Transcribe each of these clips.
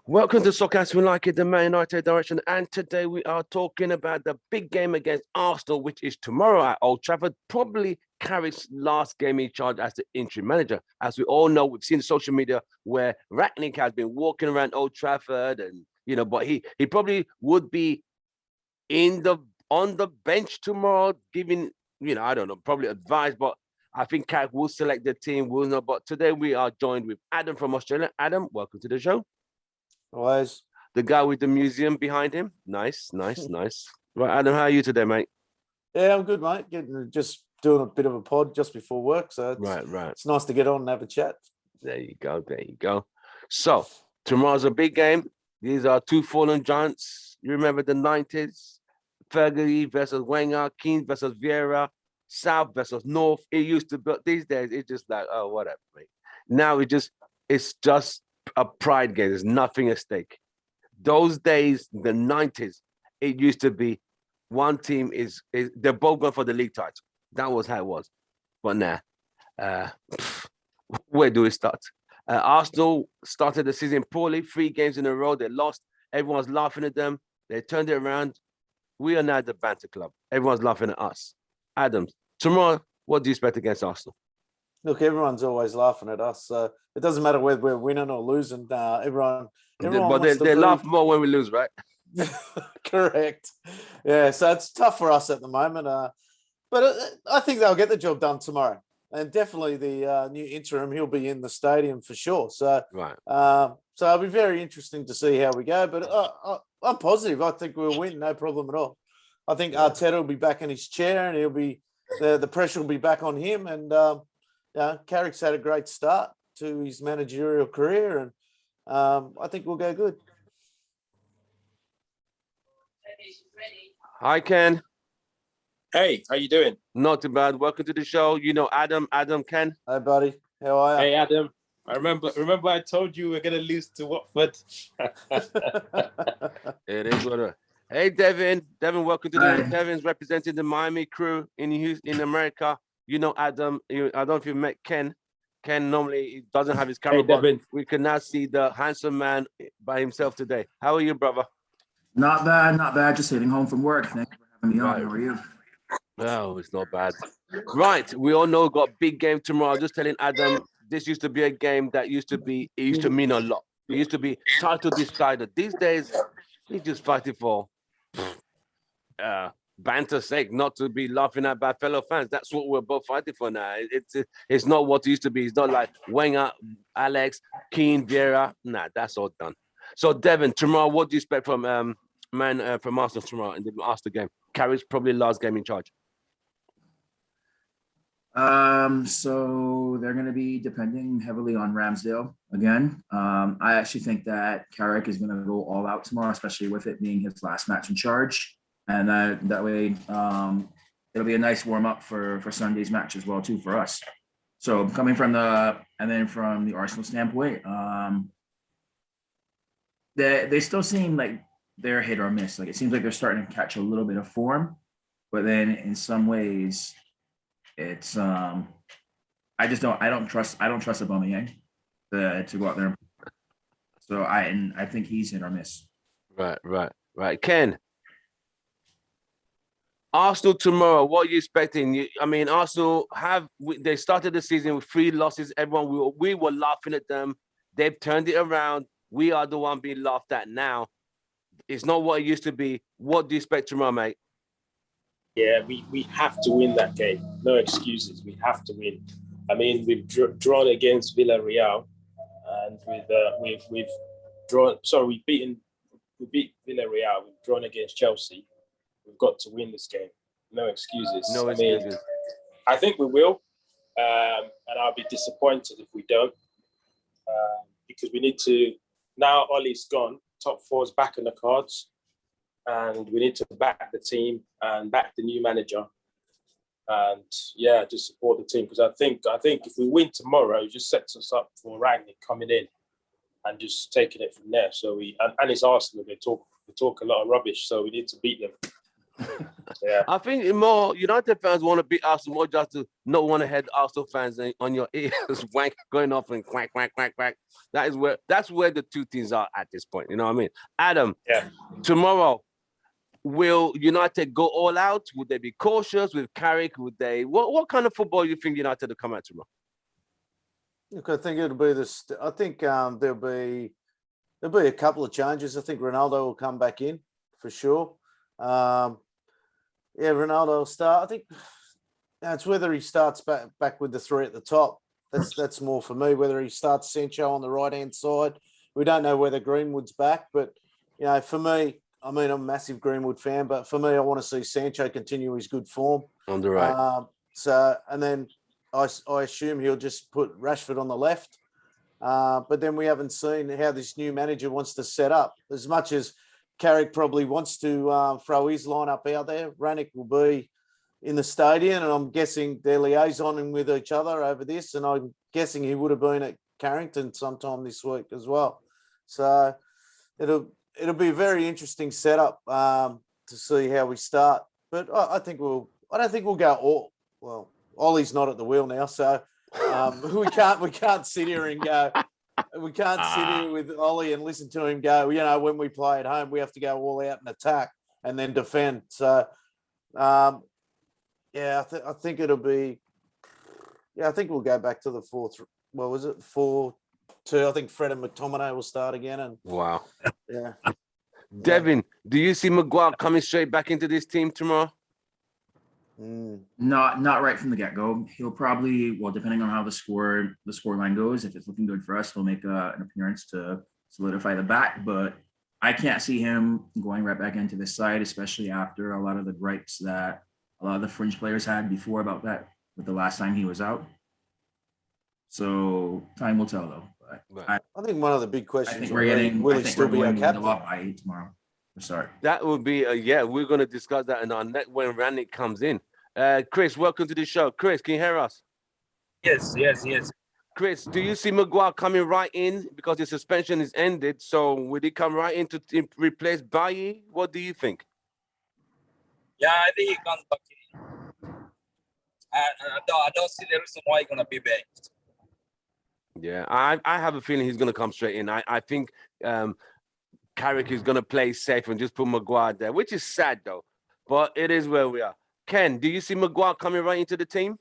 Welcome to Soccer As We Like It, the Man United direction. And today we are talking about the big game against Arsenal, which is tomorrow at Old Trafford. Probably Carrick's last game in charge as the interim manager. As we all know, we've seen social media where Rangnick has been walking around Old Trafford, and but he probably would be on the bench tomorrow, giving I don't know, probably advice, but I think Carrick will select the team. We'll know. But today we are joined with Adam from Australia. Adam, welcome to the show. Always. The guy with the museum behind him. Nice. Right, Adam, how are you today, mate? Yeah, I'm good, mate. Just doing a bit of a pod just before work, so Right. It's nice to get on and have a chat. There you go. So tomorrow's a big game. These are two fallen giants. You remember the 90s? Fergie versus Wenger, Keane versus Vieira, South versus North. It used to, but these days it's just like, oh, whatever, mate. Now it's just a pride game. There's nothing at stake. Those days, the 90s, it used to be one team is they're both going for the league title. That was how it was. But now, where do we start? Arsenal started the season poorly, 3 games in a row. They lost. Everyone's laughing at them. They turned it around. We are now the banter club. Everyone's laughing at us. Adams, tomorrow, what do you expect against Arsenal? Look, everyone's always laughing at us. So it doesn't matter whether we're winning or losing. Everyone but they laugh more when we lose, right? Correct. Yeah, so it's tough for us at the moment. But I think they'll get the job done tomorrow. And definitely the new interim, he'll be in the stadium for sure. So, right. So it'll be very interesting to see how we go. But I'm positive. I think we'll win, no problem at all. I think Arteta will be back in his chair, and he'll be the pressure will be back on him. And Carrick's had a great start to his managerial career, and I think we'll go good. Hi, Ken. Hey, how you doing? Not too bad. Welcome to the show. Adam, Ken. Hey, buddy. How are you? Hey, Adam. I remember I told you we're going to lose to Watford. It is what it is. Hey, Devin. Devin, welcome to the Devin's representing the Miami crew in America. Adam, I don't know if you've met Ken. Ken normally doesn't have his camera, but we can now see the handsome man by himself today. How are you, brother? Not bad. Just heading home from work. Thanks for having me on. How are you? Oh, it's not bad. Right. We all know got big game tomorrow. Just telling Adam, this used to be a game that used to mean a lot. It used to be title decider. These days, he's just fighting for banter's sake, not to be laughing at by fellow fans. That's what we're both fighting for now. It's not what it used to be. It's not like Wenger, Alex, Keane, Vieira. Nah, that's all done. So, Devin, tomorrow, what do you expect from from Arsenal tomorrow in the Arsenal game? Carrick's probably last game in charge. So they're going to be depending heavily on Ramsdale again. I actually think that Carrick is going to go all out tomorrow, especially with it being his last match in charge. And that way, it'll be a nice warm up for Sunday's match as well too for us. So coming from the Arsenal standpoint, they still seem like they're hit or miss. Like it seems like they're starting to catch a little bit of form, but then in some ways, it's I don't trust Aubameyang to go out there. So I think he's hit or miss. Right. Ken, Arsenal tomorrow, what are you expecting? Arsenal they started the season with 3 losses. Everyone, we were laughing at them. They've turned it around. We are the one being laughed at now. It's not what it used to be. What do you expect tomorrow, mate? Yeah, we have to win that game. No excuses. We have to win. We've drawn against Villarreal, and we've drawn. Sorry, we beat Villarreal. We've drawn against Chelsea. We've got to win this game. No excuses. No excuses. I think we will, and I'll be disappointed if we don't, because we need to. Now Ollie's gone. Top 4's back in the cards. And we need to back the team and back the new manager, and just support the team, because I think if we win tomorrow, it just sets us up for Rangnick coming in and just taking it from there. So and it's Arsenal. They talk a lot of rubbish, so we need to beat them. Yeah. I think more United fans want to beat Arsenal more just to not want to head Arsenal fans on your ears, wank going off and quack, quack, quack, quack. That's where the two teams are at this point. You know what I mean? Adam, Yeah. tomorrow, will United go all out? Would they be cautious with Carrick? Would they? What kind of football do you think United will come out tomorrow? Look, I think it'll be this. I think there'll be a couple of changes. I think Ronaldo will come back in for sure. Yeah, Ronaldo will start. I think it's whether he starts back with the three at the top. That's more for me. Whether he starts Sancho on the right hand side. We don't know whether Greenwood's back, but for me, I mean, I'm a massive Greenwood fan, but for me, I want to see Sancho continue his good form. On the right. And then I assume he'll just put Rashford on the left. But then we haven't seen how this new manager wants to set up. As much as Carrick probably wants to throw his lineup out there, Rangnick will be in the stadium, and I'm guessing they're liaisoning with each other over this, and I'm guessing he would have been at Carrington sometime this week as well. So it'll be a very interesting setup to see how we start. But I don't think we'll go all well. Ollie's not at the wheel now, so we can't sit here and go. We can't sit here with Ollie and listen to him go. When we play at home, we have to go all out and attack and then defend. So, I think it'll be. Yeah, I think we'll go back to the 4-3. What was it? 4-2. I think Fred and McTominay will start again. And wow. Yeah. Devin, do you see Maguire coming straight back into this team tomorrow? Not right from the get-go. He'll probably, depending on how the scoreline goes, if it's looking good for us, he'll make an appearance to solidify the back. But I can't see him going right back into this side, especially after a lot of the gripes that a lot of the fringe players had before about that with the last time he was out. So time will tell, though. But I think one of the big questions. I think we're getting. Will he still be our captain? By tomorrow. Sorry. That would be we're going to discuss that in our next when Rangnick comes in. Chris, welcome to the show. Chris, can you hear us? Yes. Chris, do you see Maguire coming right in because his suspension is ended? So would he come right in to replace Bailly? What do you think? Yeah, I think he comes back in. I don't see the reason why he's gonna be benched. Yeah, I have a feeling he's going to come straight in. I think Carrick is going to play safe and just put Maguire there, which is sad though. But it is where we are. Ken, do you see Maguire coming right into the team?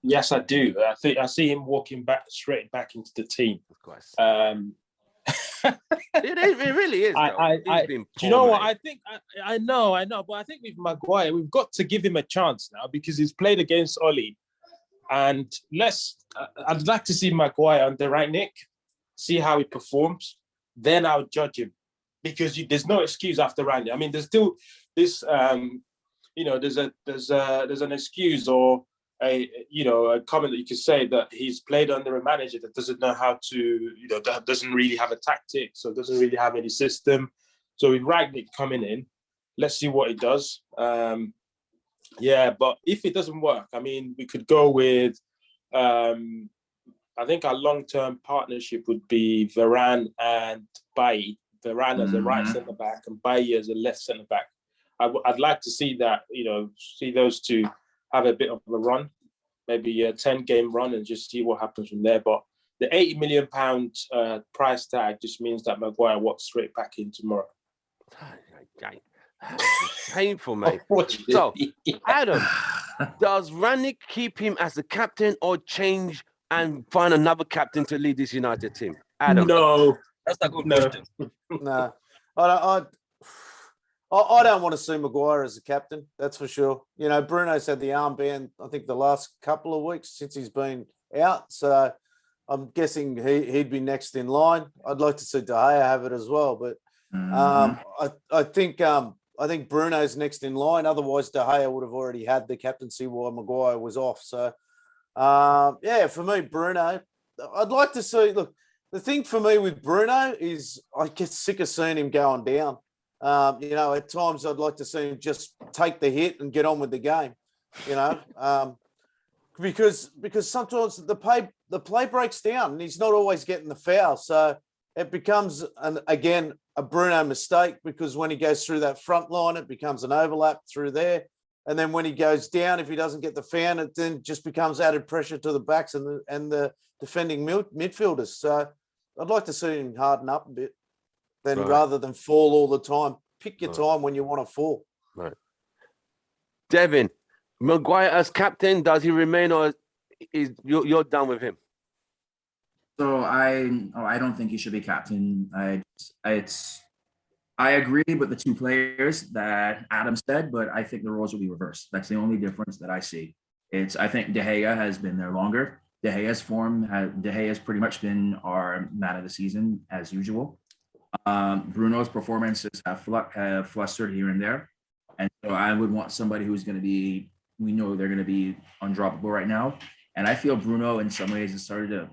Yes, I do. I think I see him walking straight back into the team. Of course. It really is. Do you know what? I think I know, but I think with Maguire, we've got to give him a chance now because he's played against Ollie. And I'd like to see Maguire under Rangnick, see how he performs. Then I'll judge him because there's no excuse after Rangnick. I mean, there's still this, there's an excuse or a comment that you could say that he's played under a manager that doesn't know how to, that doesn't really have a tactic, so doesn't really have any system. So with Rangnick coming in, let's see what he does. But if it doesn't work, I mean, we could go with, I think our long-term partnership would be Varane and Bailly. Varane as a right centre-back and Bailly as a left centre-back. I'd like to see that, see those two have a bit of a run, maybe a 10-game run and just see what happens from there. But the £80 million price tag just means that Maguire walks straight back in tomorrow. Painful, mate. So, Adam, does Rangnick keep him as the captain or change and find another captain to lead this United team? Adam? No. That's a good question. No. I don't want to see Maguire as a captain, that's for sure. Bruno's had the armband, I think, the last couple of weeks since he's been out. So I'm guessing he'd be next in line. I'd like to see De Gea have it as well. But I think Bruno's next in line. Otherwise, De Gea would have already had the captaincy while Maguire was off. So, for me, Bruno, I'd like to see, look, the thing for me with Bruno is I get sick of seeing him going down. At times I'd like to see him just take the hit and get on with the game, because sometimes the play breaks down and he's not always getting the foul. So it becomes again a Bruno mistake, because when he goes through that front line, it becomes an overlap through there. And then when he goes down, if he doesn't get the fan, it then just becomes added pressure to the backs and the defending midfielders. So I'd like to see him harden up a bit, then rather than fall all the time. Pick your time when you want to fall. Right. Devin, Maguire as captain, does he remain, or is you're done with him? So I don't think he should be captain. I agree with the two players that Adam said, but I think the roles will be reversed. That's the only difference that I see. I think De Gea has been there longer. De Gea's pretty much been our man of the season as usual. Bruno's performances have flustered here and there. And so I would want somebody who's going to be, we know they're going to be undroppable right now. And I feel Bruno in some ways has started to,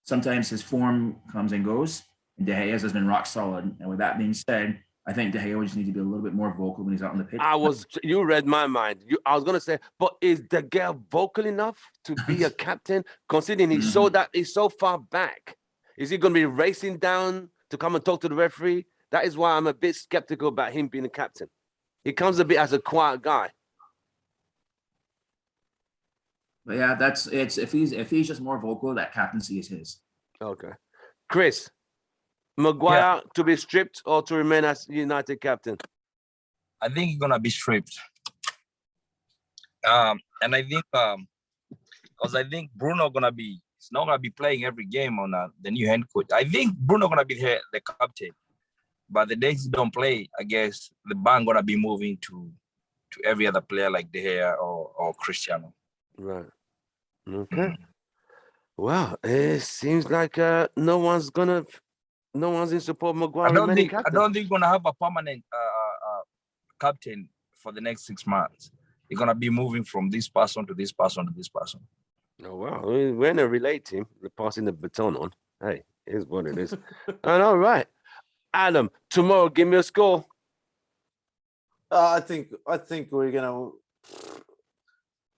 sometimes his form comes and goes. And De Gea has been rock solid. And with that being said, I think De Gea would just need to be a little bit more vocal when he's out on the pitch. You read my mind. I was gonna say, but is De Gea vocal enough to be a captain, considering he's so far back? Is he gonna be racing down to come and talk to the referee? That is why I'm a bit skeptical about him being a captain. He comes a bit as a quiet guy. But yeah, if he's just more vocal, that captaincy is his. Okay. Chris, Maguire to be stripped or to remain as United captain? I think he's gonna be stripped. And I think because I think Bruno he's not gonna be playing every game on the new head coach. I think Bruno gonna be the captain, but the days he don't play, I guess the ban gonna be moving to every other player like De Gea or Cristiano. Right. Okay. Well, it seems like no one's in support of Maguire. I don't think we're gonna have a permanent captain for the next 6 months. You're gonna be moving from this person to this person to this person. Oh wow, we're in a relay team. We're passing the baton on. Hey, here's what it is. And all right, Adam, tomorrow, give me a score. I think we're gonna.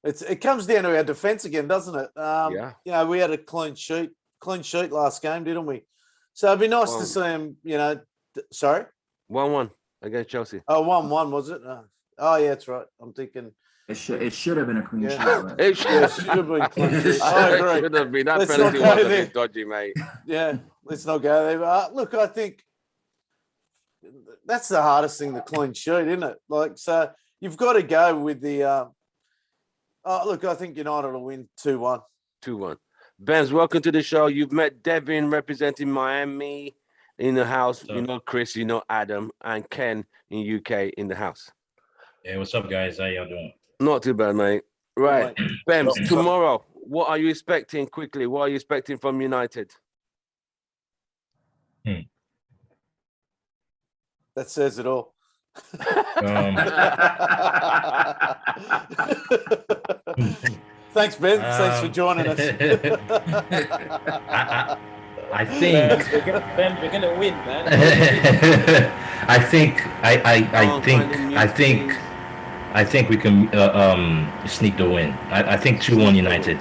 It comes down to our defense again, doesn't it? Yeah. You know, we had a clean sheet last game, didn't we? So it'd be nice to see him. You know, sorry. 1-1 against Chelsea. Oh, 1-1 was it? Oh, yeah, that's right. I'm thinking. It should have been a clean sheet. Right? It should have been a clean sheet. I agree. It should have been. That Let's penalty not go was a there. bit dodgy, mate. Yeah, let's not go there. Look, I think that's the hardest thing, the clean sheet, isn't it? Like, so you've got to go with the. Look, I think United will win 2-1. 2-1. Benz, welcome to the show. You've met Devin representing Miami in the house. You know Chris, you know Adam, and Ken in UK in the house. Yeah, what's up, guys? How y'all doing? Not too bad, mate. Right. Benz, tomorrow, what are you expecting quickly? What are you expecting from United? That says it all. Thanks, Ben. Thanks for joining us. I think we're gonna win, man. I think we can sneak the win. I think 2-1 United.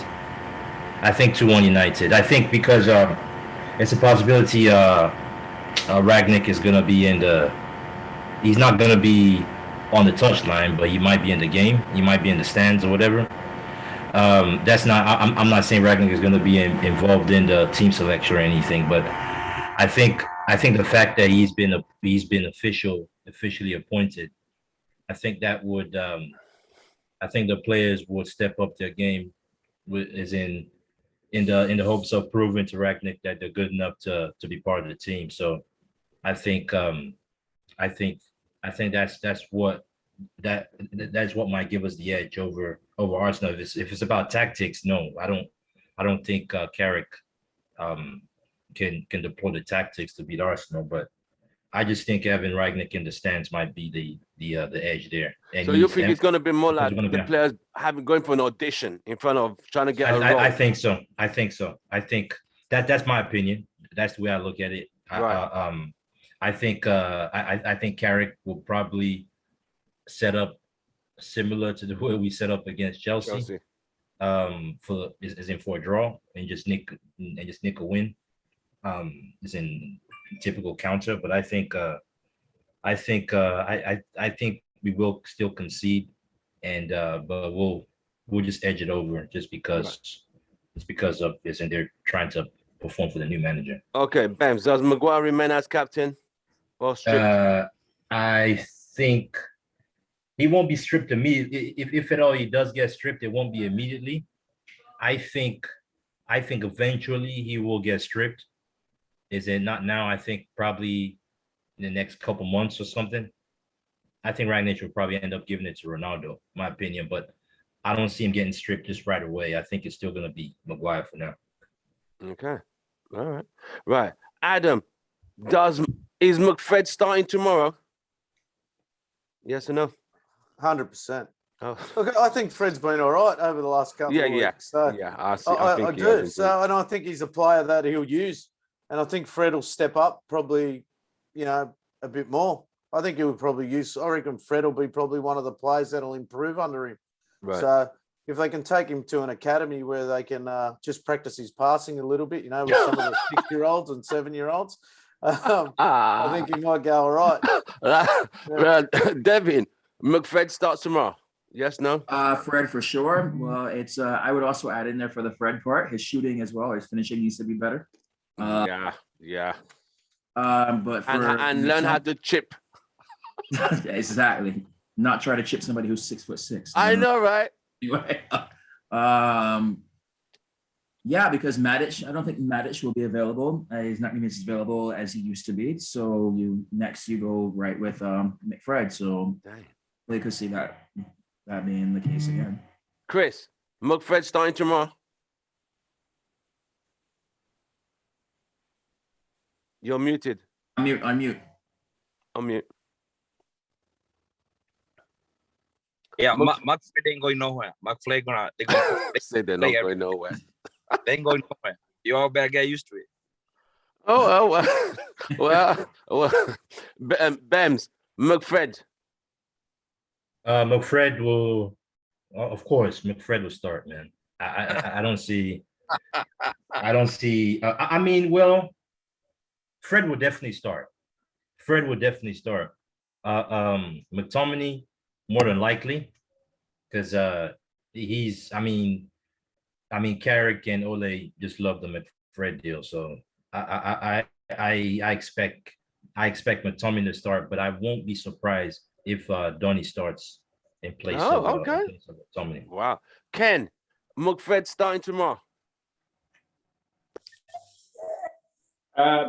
I think 2-1 United. I think because it's a possibility Rangnick is gonna be he's not gonna be on the touchline, but he might be in the game. He might be in the stands or whatever. That's not. I'm not saying Rangnick is going to be involved in the team selection or anything, but I think the fact that he's been officially appointed, I think that would. I think the players would step up their game, in the hopes of proving to Rangnick that they're good enough to be part of the team. So, I think that's what might give us the edge over Arsenal. If it's about tactics, no, I don't think Carrick can deploy the tactics to beat Arsenal. But I just think having Rangnick in the stands might be the edge there. And so you think it's going to be more like the players going for an audition in front of trying to get a role? I think so. I think that's my opinion. That's the way I look at it. Right. I think Carrick will probably set up similar to the way we set up against Chelsea. For a draw and just nick a win. typical counter, but I think we will still concede, and but we'll just edge it over just because of this, and they're trying to perform for the new manager. Okay, Bams, does Maguire remain as captain or stripped? I think he won't be stripped immediately. If at all he does get stripped, it won't be immediately. I think eventually he will get stripped. Is it not now? I think probably in the next couple months or something. I think Rangnick will probably end up giving it to Ronaldo, my opinion, but I don't see him getting stripped just right away. I think it's still going to be Maguire for now. Okay. All right. Right. Adam, is McFred starting tomorrow? Yes or no? 100%. Oh. Look, I think Fred's been all right over the last couple of weeks. So Yeah, I I do. So, and I think he's a player that he'll use. And I think Fred will step up probably, a bit more. I think he would probably I reckon Fred will be probably one of the players that'll improve under him. Right. So if they can take him to an academy where they can just practice his passing a little bit, with some of the 6-year-olds and 7-year-olds, I think he might go all right. Devin, McFred starts tomorrow. Yes, no? Fred for sure. Well, it's I would also add in there for the Fred part, his shooting as well, his finishing needs to be better. Yeah. But for and learn how to chip. Exactly. Not try to chip somebody who's 6'6". I know, right? Anyway, yeah, because Matic, I don't think Matic will be available. He's not going to be as available as he used to be. So you go right with McFred. So we could see that being the case again. Chris, McFred starting tomorrow. You're muted. Unmute. Yeah, McFred ain't going nowhere. McFred they say they're not going nowhere. They ain't going nowhere. You all better get used to it. Well, Bems, McFred. McFred will, of course, McFred will start, man. I don't see. I mean, well, Fred will definitely start. McTominay more than likely, because he's. I mean, Carrick and Ole just love the McFred deal, so I expect McTominay to start, but I won't be surprised if Donny starts in place of McTominay. Wow, Ken, McFred starting tomorrow.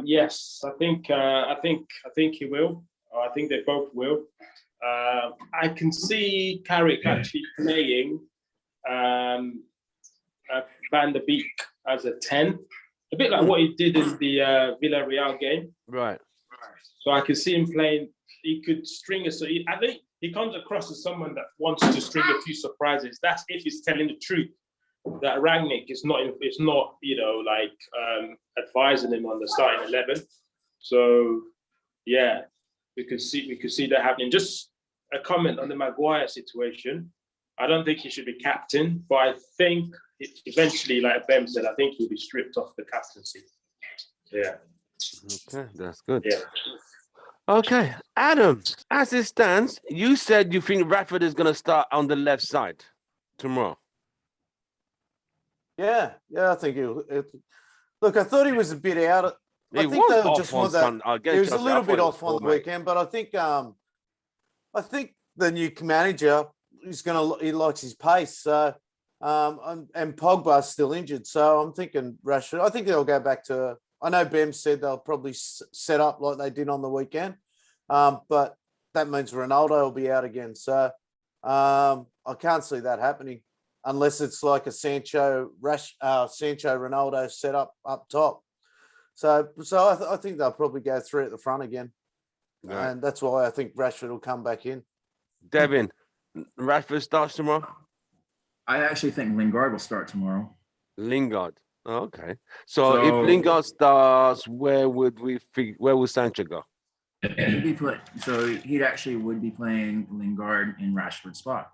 Yes, I think he will. I think they both will. I can see Carrick actually playing Van der Beek as a 10, a bit like what he did in the Villarreal game. Right. So I can see him playing. He could string us. I think he comes across as someone that wants to string a few surprises. That's if he's telling the truth. That Rangnick is not advising him on the starting 11. So yeah, we could see that happening. Just a comment on the Maguire situation. I don't think he should be captain, but I think eventually, like Bem said, I think he'll be stripped off the captaincy. Yeah. Okay, that's good. Yeah. Okay, Adam, as it stands, you said you think Rashford is going to start on the left side tomorrow. Yeah, I think he'll. Look, I thought he was a bit out. He was a little bit off on the weekend, but I think the new manager he likes his pace. So, and Pogba's still injured, so I'm thinking Rashford. I think they'll go back to. I know Bem said they'll probably set up like they did on the weekend, but that means Ronaldo will be out again. So I can't see that happening unless it's like a Sancho Ronaldo set up top. So I think they'll probably go 3 at the front again, and that's why I think Rashford will come back in. Devin, Rashford starts tomorrow. I actually think Lingard will start tomorrow. Lingard. Oh, okay. So if Lingard starts, where would Sancho go? He actually would be playing Lingard in Rashford's spot.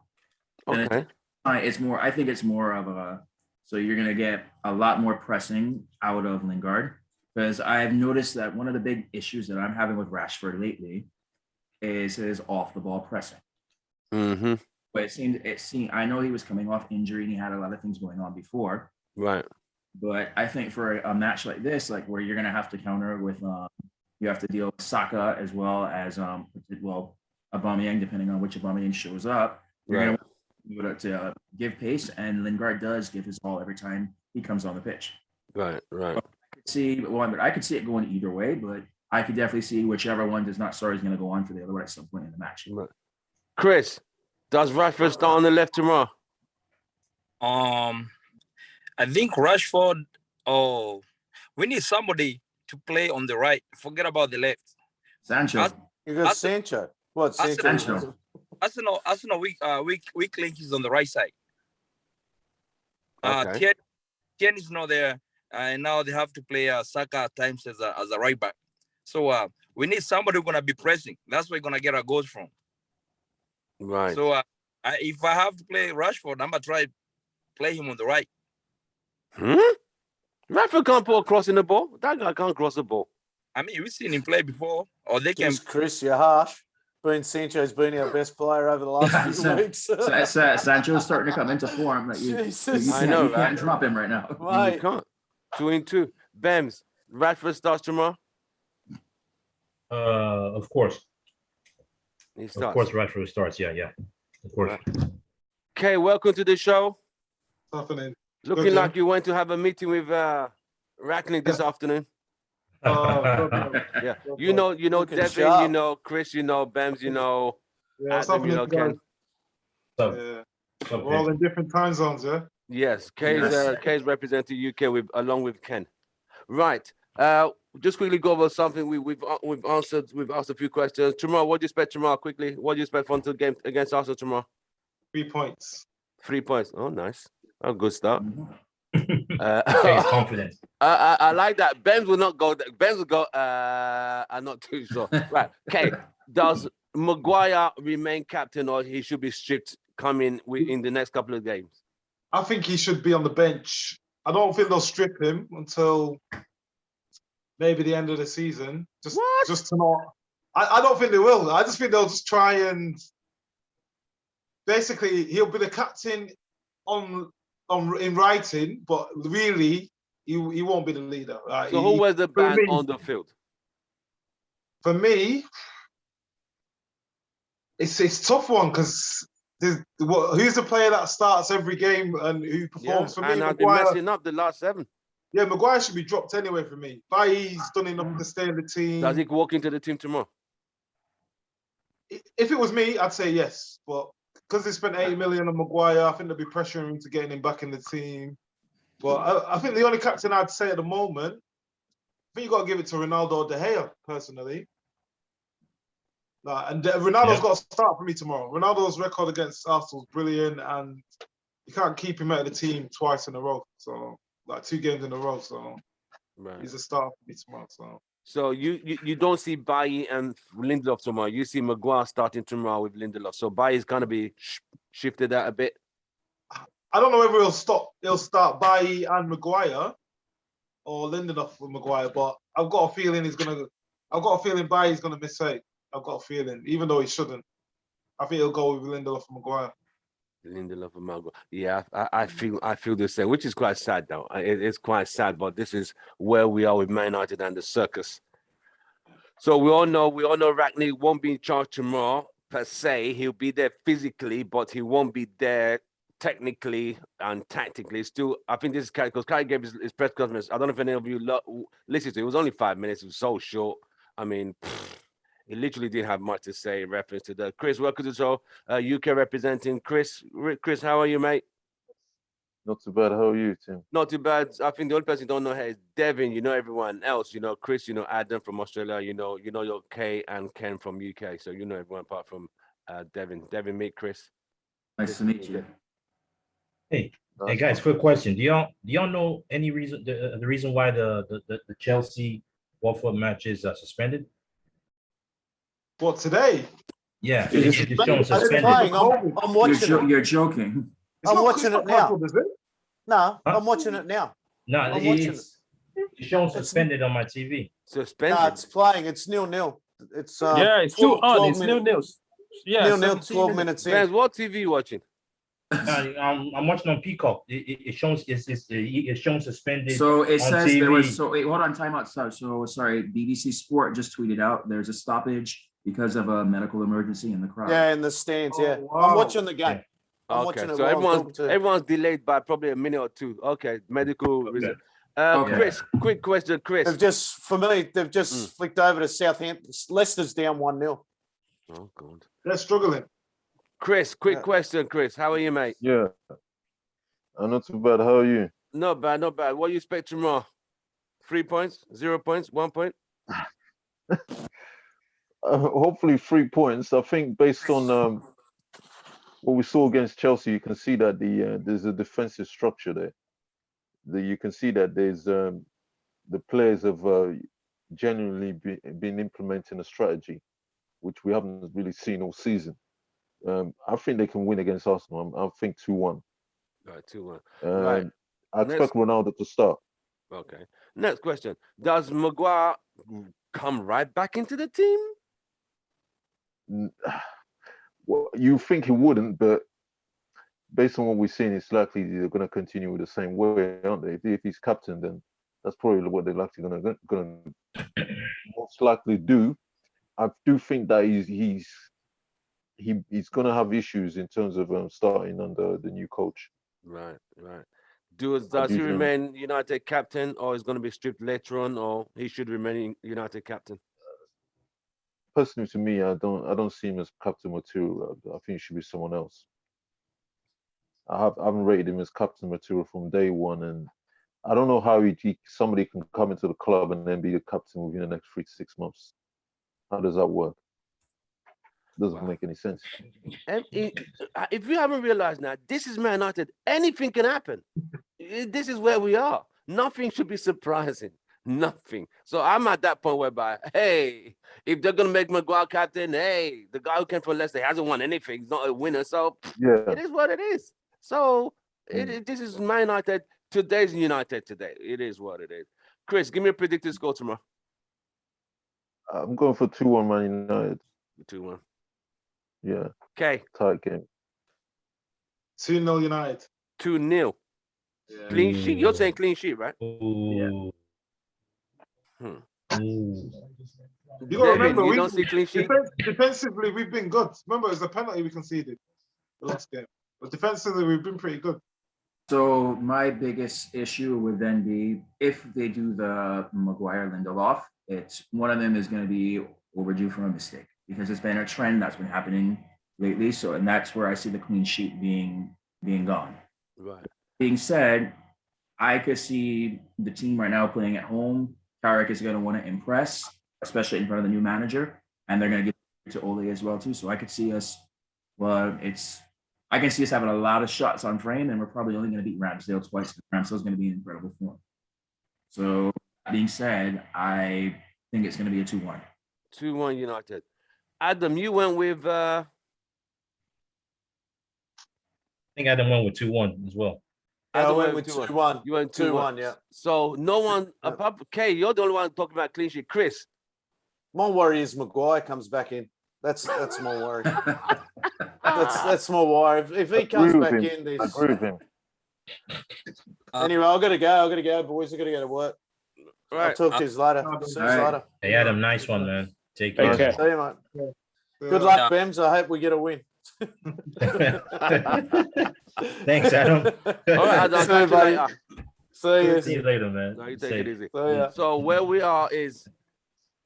Okay. I think it's more of a. So you're gonna get a lot more pressing out of Lingard because I've noticed that one of the big issues that I'm having with Rashford lately is his off the ball pressing. Mm-hmm. But it seemed I know he was coming off injury and he had a lot of things going on before. Right. But I think for a match like this, like where you're gonna have to counter with you have to deal with Saka as well as Aubameyang, depending on which Aubameyang shows up. You're Right. gonna to give pace, and Lingard does give his all every time he comes on the pitch. Right. I could see it going either way, but I could definitely see whichever one does not start is going to go on for the other one at some point in the match. Right. Chris, does Rashford start on the left tomorrow? I think Rashford. Oh, we need somebody to play on the right. Forget about the left. Sancho. You got Sancho. What Sancho? Arsenal weak link is on the right side. Okay. Tien is not there, and now they have to play Saka at times as a right back. So we need somebody who's gonna be pressing. That's where we're gonna get our goals from. Right. So if I have to play Rashford, I'm gonna try play him on the right. Rashford can't put a cross in the ball. That guy can't cross the ball. I mean, we've seen him play before, or they can. Jeez, Chris, you're harsh. Sancho's been our best player over the last few weeks. Sancho's starting to come into form. Like you can't drop him right now. Right. You can't. 2-2. Bems, Rashford starts tomorrow. Of course. He starts. Of course, Rashford starts. Yeah. Of course. Right. Okay, welcome to the show. Happening. Looking like you went to have a meeting with Rangnick this afternoon. Yeah, you know Devin, sharp. you know Chris, you know Bems, you know Adam, you know Ken. We're all in different time zones, yeah. Yes, K's representing UK along with Ken. Right. Just quickly go over something we've answered. We've asked a few questions. Tomorrow, what do you expect tomorrow? Quickly, what do you expect from the game against Arsenal tomorrow? 3 points. 3 points. Oh, nice. A good start. He's confident. I like that. Bems will not go. Bems will go. I'm not too sure. Right. Okay. Does Maguire remain captain, or he should be stripped coming in the next couple of games? I think he should be on the bench. I don't think they'll strip him until maybe the end of the season. Just to not. I don't think they will. I just think they'll just try and basically he'll be the captain in writing, but really he won't be the leader. Right? So who wears the band on the field? For me, it's a tough one because who's the player that starts every game and who performs for me? And I've been messing up the last 7. Yeah, Maguire should be dropped anyway for me. Bailly's done enough to stay in the team. Does he walk into the team tomorrow? If it was me, I'd say yes, but because they spent 80 million on Maguire, I think they'll be pressuring him to getting him back in the team. But I think the only captain I'd say at the moment, I think you got to give it to Ronaldo or De Gea, personally. And Ronaldo's got to start for me tomorrow. Ronaldo's record against Arsenal is brilliant, and you can't keep him out of the team twice in a row. So, 2 games in a row. So, he's a start for me tomorrow. So you don't see Bailly and Lindelof tomorrow. You see Maguire starting tomorrow with Lindelof. So Bailly's going to be shifted out a bit. I don't know whether he'll start Bailly and Maguire or Lindelof with Maguire, but I've got a feeling Bailly's gonna miss out. I've got a feeling, even though he shouldn't. I think he'll go with Lindelof and Maguire. Lindelof and Maguire. Yeah, I feel the same, which is quite sad though. It's quite sad, but this is where we are with Man United and the circus. So we all know Rangnick won't be in charge tomorrow per se. He'll be there physically, but he won't be there technically and tactically. Still, I think this is Carrick, because Carrick gave his press conference. I don't know if any of you listened to it. It was only 5 minutes. It was so short. I mean, he literally didn't have much to say in reference to that. Chris, welcome to the show. UK representing Chris. Chris, how are you, mate? Not too bad. How are you, Tim? Not too bad. I think the only person you don't know here is Devin. You know everyone else. You know Chris. You know Adam from Australia. You know your Kay and Ken from UK. So you know everyone apart from Devin. Devin, meet Chris. Nice to meet you. Hey guys, quick question. Do y'all know any reason the reason why the Chelsea Watford match is suspended? What, today? Yeah, It's it's shown playing. suspended. I'm watching it. You're joking. It's I'm not watching it now. cancelled, is it? No, I'm watching it now. No, I'm watching it's It's showing suspended on my TV. Suspended. No, it's playing. It's 0-0. It's Yeah, it's still 12 on. It's minutes. 0-0. Yeah, 0-0, 17 12 minutes. minutes in. Fans, what TV you watching? I'm watching on Peacock. It shows it's showing suspended. So it on says there TV. was, so wait, hold on, time out. So sorry, BBC Sport just tweeted out there's a stoppage because of a medical emergency in the crowd. Yeah, in the stands. Yeah, Oh, I'm wow. watching the game. I'm Okay, watching it so while I'm talking everyone's to you. everyone's delayed by probably a minute or two. Okay, medical reason. Okay. Chris, quick question, Chris. They've just, for me, they've just Mm. flicked over to Southampton. Leicester's down 1-0. Oh God. They're struggling. Chris, quick Yeah. question, Chris. How are you, mate? Yeah. I'm not too bad. How are you? Not bad, not bad. What do you expect tomorrow? 3 points, 0 points, 1 point? Hopefully 3 points. I think based on what we saw against Chelsea, you can see that there's a defensive structure there. You can see that there's the players have genuinely been implementing a strategy, which we haven't really seen all season. I think they can win against Arsenal. I think 2-1. Right, 2-1. Right. I expect Ronaldo to start. Okay. Next question. Does Maguire come right back into the team? Well, you think he wouldn't, but based on what we've seen, it's likely they're going to continue with the same way, aren't they? If he's captain, then that's probably what they're likely going to most likely do. I do think that he's going to have issues in terms of starting under the new coach. Right. Does he remain United captain, or is going to be stripped later on, or he should remain United captain? Personally, to me, I don't see him as captain material. I think it should be someone else. I haven't rated him as captain material from day one, and I don't know how somebody can come into the club and then be the captain within the next 3 to 6 months. How does that work? Doesn't make any sense. And if you haven't realized now, this is Man United. Anything can happen. This is where we are. Nothing should be surprising. Nothing. So I'm at that point whereby, hey, if they're gonna make Maguire captain, hey, the guy who came from Leicester hasn't won anything. He's not a winner. So Yeah, it is what it is. So this is Man United. Today's United today. It is what it is. Chris, give me a predicted score tomorrow. I'm going for 2-1 Man United. 2-1. Yeah, Okay. tight game. 2-0 United. 2-0. Yeah. Clean sheet. You're saying clean sheet, right? Ooh. Hmm. Ooh. You gotta David, remember, you don't see clean sheet. defensively, we've been good. Remember, it was a penalty we conceded the last game. But defensively, we've been pretty good. So my biggest issue would then be if they do the Maguire Lindelof, it's one of them is going to be overdue from a mistake because it's been a trend that's been happening lately. So, and that's where I see the clean sheet being gone. Right. Being said, I could see the team right now playing at home. Carrick is going to want to impress, especially in front of the new manager, and they're going to get to Ole as well too. So I could see us. I can see us having a lot of shots on frame, and we're probably only going to beat Ramsdale twice. Ramsdale's going to be in incredible form. So that being said, I think it's going to be a 2-1. 2-1 United. Adam, you went with I think Adam went with 2-1 as well. I Adam went with 2-1. You went 2-1, yeah. So no one Yeah. apart from Kay, you're the only one talking about clean sheet. Chris. My worry is Maguire comes back in. That's my worry. That's my worry. If he comes back in, I there's... agree with him. Anyway, I've got to go, boys. I've got to go to work. I'll Right. talk to you later. See you All right. later. Hey, Adam, nice one, man. Take Take care. care. See you, mate. Good luck, Bems. I hope we get a win. Thanks, Adam. All right, Adam, See you, catch you buddy. later. See you. See you later, man. No, you take Safe. it easy. See ya. So where we are is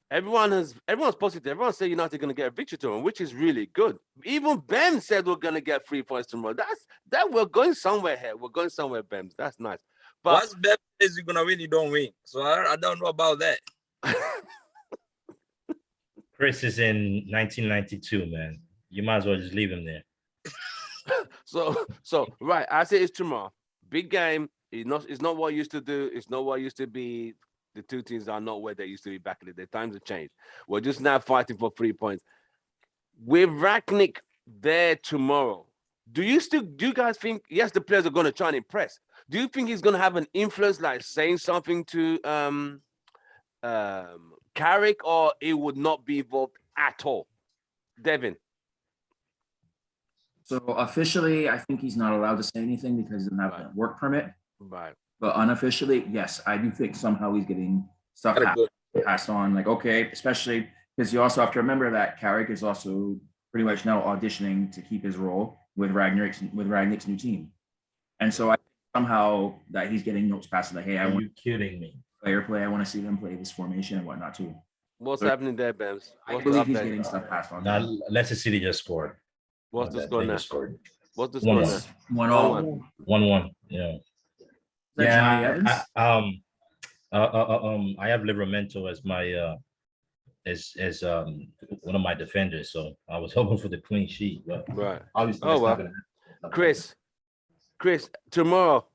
everyone's positive. Everyone's saying United are going to get a victory tomorrow, which is really good. Even Bem said we're going to get 3 points tomorrow. That we're going somewhere here. We're going somewhere, Bem. That's nice. But Once Beb says you're gonna win, you don't win. So I don't know about that. Chris is in 1992, man. You might as well just leave him there. so right. I say it's tomorrow. Big game. It's not what it used to do. It's not what it used to be. The two teams are not where they used to be back in the day. Times have changed. We're just now fighting for 3 points. With Rangnick there tomorrow, do you guys think, yes, the players are going to try and impress? Do you think he's gonna have an influence, like saying something to Carrick, or it would not be involved at all? Devin. So officially, I think he's not allowed to say anything because he doesn't have Right. a work permit. Right. But unofficially, yes, I do think somehow he's getting stuff passed on. Like, okay, especially because you also have to remember that Carrick is also pretty much now auditioning to keep his role with Rangnick's new team. And so I think somehow that he's getting notes passed like, hey, I Are want you kidding me? player play. I want to see them play this formation and whatnot too. What's So happening there, Bams? I What's the believe he's update? getting stuff passed on. Now, Leicester City just scored. What's the That score they now? just scored. What's the score 1-1. now? 1-1. 1-1. Yeah. Is that Johnny Evans? I have Livramento as my as one of my defenders, so I was hoping for the clean sheet, but Right. obviously Oh, that's well. not gonna happen. Chris, tomorrow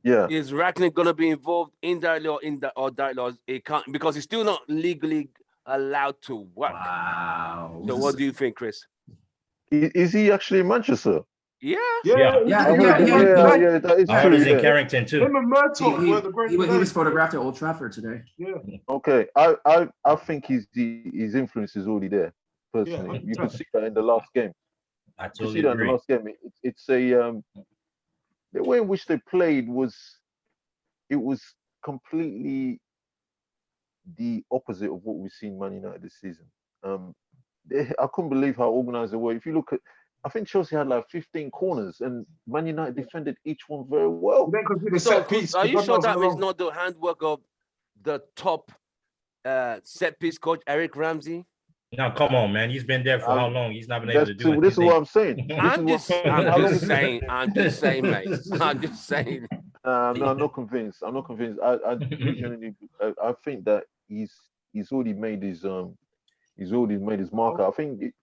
Yeah. is Rangnick gonna be involved indirectly or directly? Or it can't, because he's still not legally allowed to work. Wow. So what do you think, Chris? Is he actually in Manchester? Yeah. Yeah, Yeah, I heard, yeah, that is I heard true. he's in Yeah. Carrington too. Him and Murtaugh He, were the great he was players. photographed at Old Trafford today. Okay, I think his influence is already there. Personally, Yeah, you could see that in the last game. I You could totally see that in the agree. last game. It's a the way in which they played was completely the opposite of what we've seen Man United this season. I couldn't believe how organized they were. If you look at, I think Chelsea had like 15 corners, and Man United defended each one very well. Then consider So set piece. are you because sure was that means alone. not the handwork of the top set piece coach Eric Ramsey? Now, come on, man. He's been there for how long? He's not been able to do it. This is what I'm saying. I'm just saying, mate. I'm just saying. I'm not convinced. I'm not convinced. I genuinely, I think that he's already made his marker. I think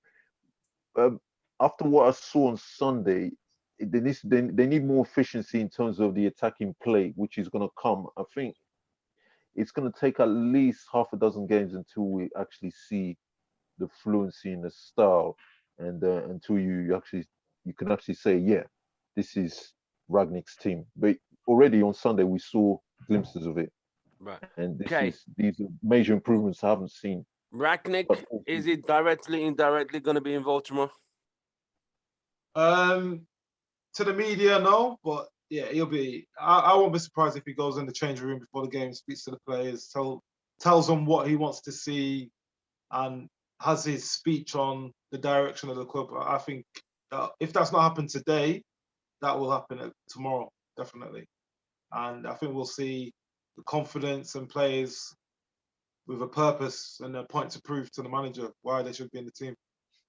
after what I saw on Sunday, they need more efficiency in terms of the attacking play, which is going to come. I think it's going to take at least half a dozen games until we actually see the fluency in the style, and until you can actually say, yeah, this is Rangnick's team. But already on Sunday we saw glimpses of it, Right. and Okay. these are major improvements I haven't seen. Rangnick, is it directly, indirectly going to be involved tomorrow? To the media, no, but yeah, he'll be. I won't be surprised if he goes in the change room before the game, speaks to the players, tells them what he wants to see, and has his speech on the direction of the club. I think if that's not happened today, that will happen tomorrow, definitely. And I think we'll see the confidence and players with a purpose and a point to prove to the manager why they should be in the team.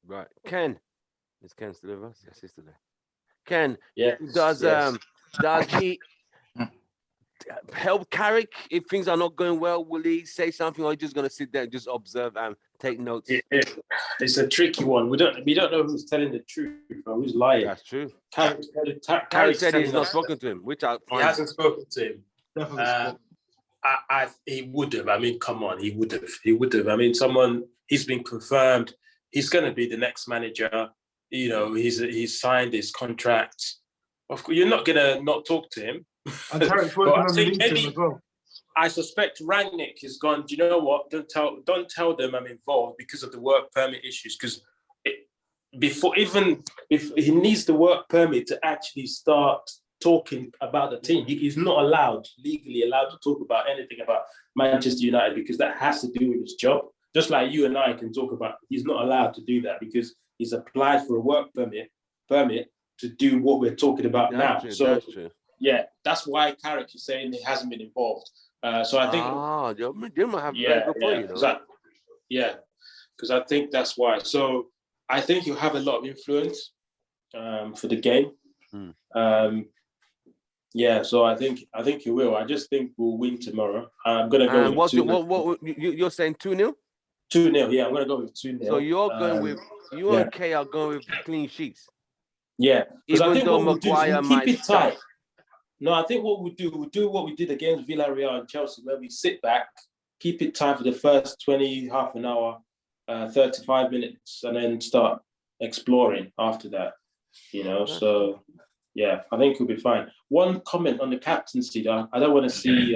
Right. Ken. Is Ken still with us? Yes, he's still there. Ken, Yes, does yes. he help Carrick if things are not going well? Will he say something, or are you just gonna sit there and just observe and take notes? It's a tricky one. We don't know who's telling the truth or who's lying. That's true. Carrick Said he's not spoken to him, which I He find. hasn't spoken to him. Definitely. He would have. I mean, come on, he would have. He would have. I mean, he's been confirmed. He's going to be the next manager. You know, he's signed his contract. Of course, you're not going to not talk to him. And Carrick's working But I on the think league team maybe- as well. I suspect Rangnick has gone, do you know what? Don't tell them I'm involved because of the work permit issues. Because if he needs the work permit to actually start talking about the team, he's not legally allowed to talk about anything about Manchester United, because that has to do with his job. Just like you and I can talk about, he's not allowed to do that because he's applied for a work permit to do what we're talking about now. True, So that's true. yeah, that's why Carrick is saying he hasn't been involved. So I think you might have a very good point, you know. Because I think that's why. So I think you have a lot of influence for the game. So I think you will. I just think we'll win tomorrow. I'm gonna go with 2-0. What you're saying 2-0? 2-0. Yeah, I'm gonna go with 2-0. So you're going with and Kay are going with clean sheets. Yeah, because I Even think though what we'll do is Maguire we'll might keep it start. tight. No, I think what we'll do what we did against Villarreal and Chelsea, where we sit back, keep it tight for the first 20, half an hour, 35 minutes, and then start exploring after that. You know, so Yeah, I think he'll be fine. One comment on the captaincy, though. I don't want to see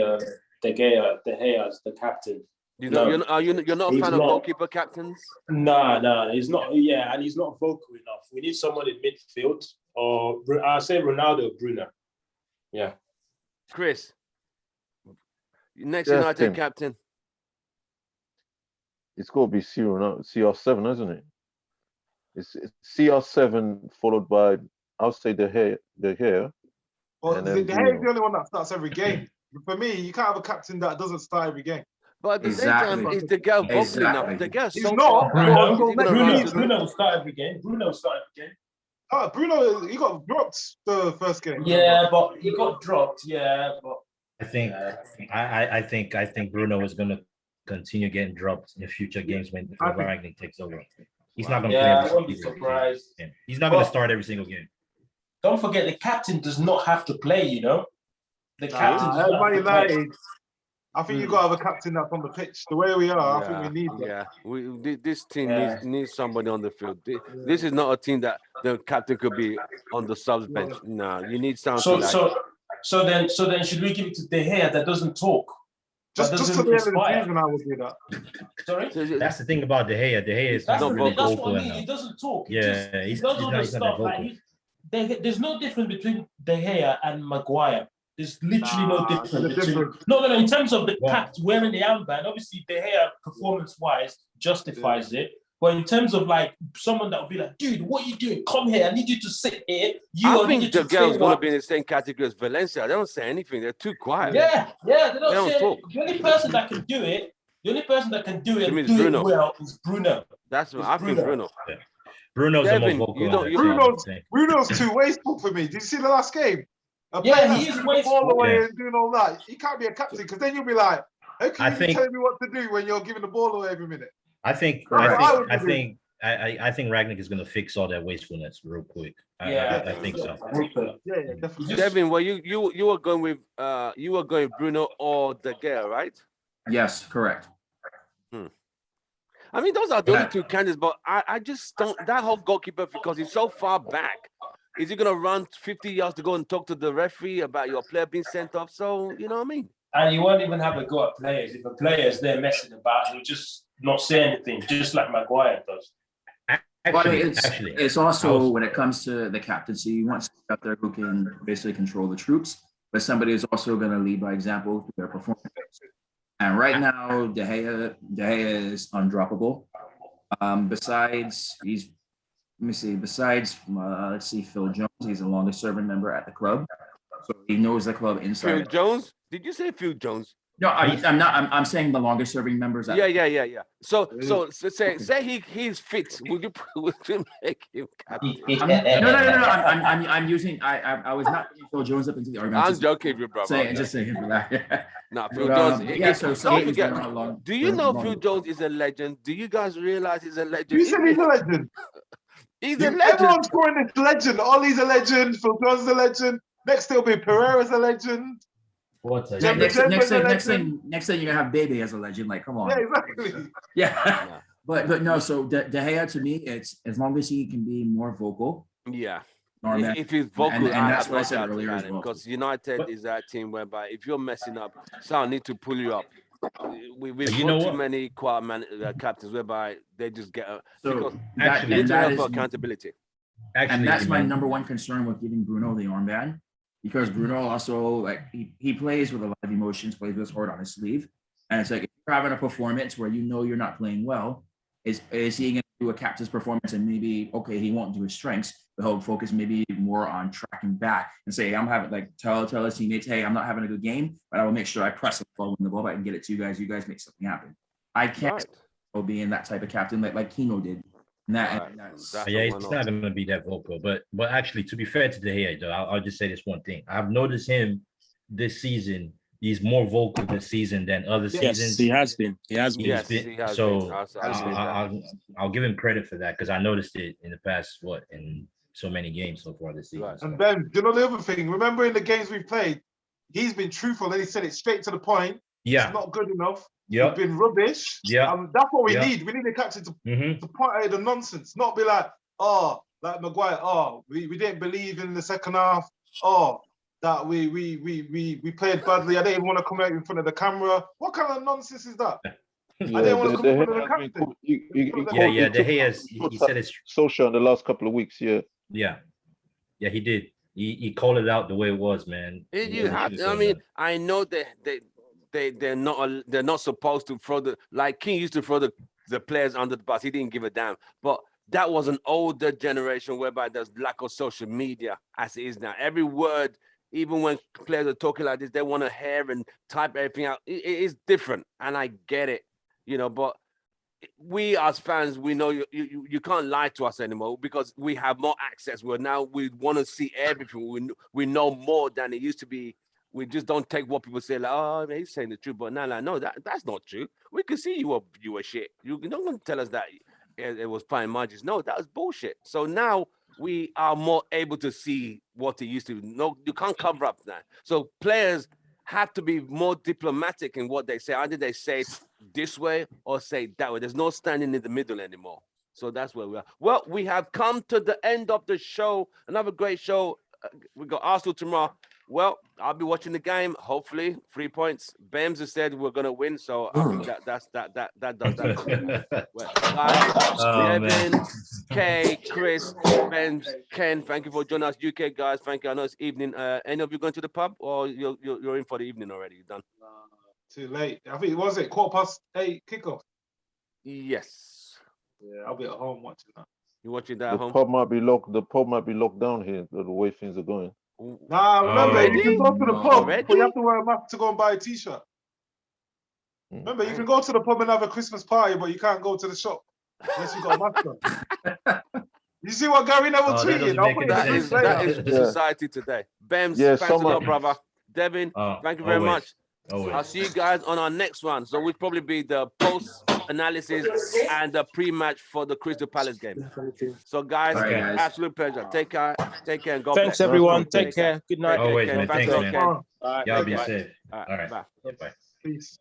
De Gea as the captain. You're not a He's fan of not. goalkeeper captains? No, he's not. Yeah, and he's not vocal enough. We need someone in midfield, or I'll say Ronaldo or Bruno. Yeah. Chris, next Yes, United Tim. captain. It's got to be CR7, isn't it? It's CR7 followed by, I'll say the hair. Well, and De then Gea is Bruno. the only one that starts every game. For me, you can't have a captain that doesn't start every game. But at the same time, Exactly. is the girl vocal Exactly. enough? The girl's He's so not. far back. Bruno, Is he gonna Bruno, run to Bruno will start every game. Bruno will start every game. Bruno, he got dropped the first game. Yeah, but he got dropped. Yeah, but I think I think Bruno is gonna continue getting dropped in future games when Rangnick takes over. He's not gonna play I every won't be single surprised. game. He's not gonna start every single game. Don't forget, the captain does not have to play. You know, the captain does Man not have to play. United, I think you got to have a captain that's on the pitch. The way we are, I think we need that. Yeah, this team needs somebody on the field. This is not a team that the captain could be on the subs bench. No, you need something So then, should we give it to De Gea that doesn't talk? Just to the end of the season, I would do that. Sorry? That's the thing about De Gea. De Gea is not really that's vocal what I mean. enough. He doesn't talk. Yeah, he does all the stuff. Like there's no difference between De Gea and Maguire. There's literally no difference between. No. In terms of the cap wearing the armband, obviously De Gea performance-wise justifies it. But in terms of like someone that would be like, dude, what are you doing? Come here. I need you to sit here. I think the girl's going to be in the same category as Valencia. They don't say anything. They're too quiet. Yeah. They don't say talk. The only person that can do it, and do Bruno. it well is Bruno. That's what I think. Bruno. Yeah. Bruno's Devin, the more vocal. Bruno's too wasteful for me. Did you see the last game? He is wasteful. All the way and doing all that. He can't be a captain because then you'll be like, how can you tell me what to do when you're giving the ball away every minute? I think Rangnick is going to fix all that wastefulness real quick. I think so. Yeah, definitely. Devin, well, you were going with Bruno or De Gea, right? Yes, correct. I mean, those are the only two candidates, but I just don't. That whole goalkeeper, because he's so far back, is he gonna run 50 yards to go and talk to the referee about your player being sent off? So you know what I mean. And he won't even have a go at players. If a player is there messing about, he'll just not say anything, just like Maguire does. It's also when it comes to the captaincy, you want somebody out there who can basically control the troops, but somebody is also going to lead by example through their performance. And right now, De Gea is undroppable. Besides Phil Jones, he's the longest serving member at the club, so he knows the club inside. Phil Jones? Did you say Phil Jones? No, I'm not. I'm saying the longest serving members. Yeah. So say he's fit. Would you make him captain? No. I'm using. I was not putting Phil Jones up into the argument. I'm joking, you brother. Just saying for that. No, Phil Jones. Don't forget. Do you know Phil Jones is a legend? Do you guys realize he's a legend? You said he's a legend. He's a legend. Everyone's calling this legend. Ollie's a legend. Phil Jones is a legend. Next there'll be Pereira's a legend. Next thing you're gonna have Baby as a legend. Like, come on. Yeah, exactly. Yeah. But no. So De Gea, to me, it's as long as he can be more vocal. Yeah. If he's vocal, and that's what I said earlier as well. Because United is that team whereby if you're messing up, someone need to pull you up. We've got too many quiet captains whereby they just get accountability. And that's my number one concern with giving Bruno the armband, because Bruno also he plays with a lot of emotions, plays with his heart on his sleeve, and it's like if you're having a performance where you're not playing well, is he going to do a captain's performance and maybe he won't do his strengths, but he'll focus maybe more on tracking back and say I'm having tell his teammates, hey, I'm not having a good game, but I will make sure I press the ball, win the ball back, and get it to you guys. You guys make something happen. I can't being that type of captain like Kino did. He's not going to be that vocal. But actually, to be fair to De Gea, though, I'll just say this one thing. I've noticed him this season. He's more vocal this season than other seasons. He has been. I'll give him credit for that because I noticed it in the past, in so many games so far this season. Right. And Ben, you know the other thing? Remember in the games we've played, he's been truthful and he said it straight to the point. Yeah. It's not good enough. Yeah. We've been rubbish. Yeah. That's what we need. We need a captain to point out the nonsense, not be like, like Maguire. Oh, we didn't believe in the second half. Oh, that we played badly. I didn't even want to come out in front of the camera. What kind of nonsense is that? I didn't want to come in front of the captain. Yeah, De Gea's, he said it's social in the last couple of weeks. Yeah, he did. He called it out the way it was, man. You have. I mean, I know they're not supposed to throw like King used to throw the players under the bus. He didn't give a damn. But that was an older generation whereby there's lack of social media as it is now. Every word, even when players are talking like this, they want to hear and type everything out. It is different, and I get it, but we as fans, we know you can't lie to us anymore because we have more access. We want to see everything. We know more than it used to be. We just don't take what people say like, oh, he's saying the truth, but no, that's not true. We can see you were shit. You don't want to tell us that it was fine margins. No, that was bullshit. So now we are more able to see what it used to be. No, you can't cover up that. So players have to be more diplomatic in what they say. Either they say it this way or say it that way. There's no standing in the middle anymore. So that's where we are. Well, we have come to the end of the show. Another great show. We got Arsenal tomorrow. Well, I'll be watching the game. Hopefully, 3 points. Bems has said we're gonna win, so I think that does that. Well, guys, Devin, Kay, Chris, Bems, Ken, thank you for joining us. UK guys, thank you. I know it's evening. Any of you going to the pub, or you're in for the evening already? You're done. Too late. I think was it 8:15 kickoff. Yes. Yeah, I'll be at home watching that. You watching that at home? The pub might be locked down here. The way things are going. Nah, remember you can go to the pub, Already? but you have to wear a mask to go and buy a t-shirt. Remember, you can go to the pub and have a Christmas party, but you can't go to the shop unless you got a mask on. You see what Gary Neville tweeted? That is society today. Bems, thanks a lot, brother. Devin, thank you very much. Always. I'll see you guys on our next one. So we'll probably be the post-analysis and the pre-match for the Crystal Palace game. So guys, absolute pleasure. Take care and God bless. Thanks everyone. Take care. Good night. Always, man. Thanks, man. All right. Y'all be safe. All right. Bye. Bye. Peace.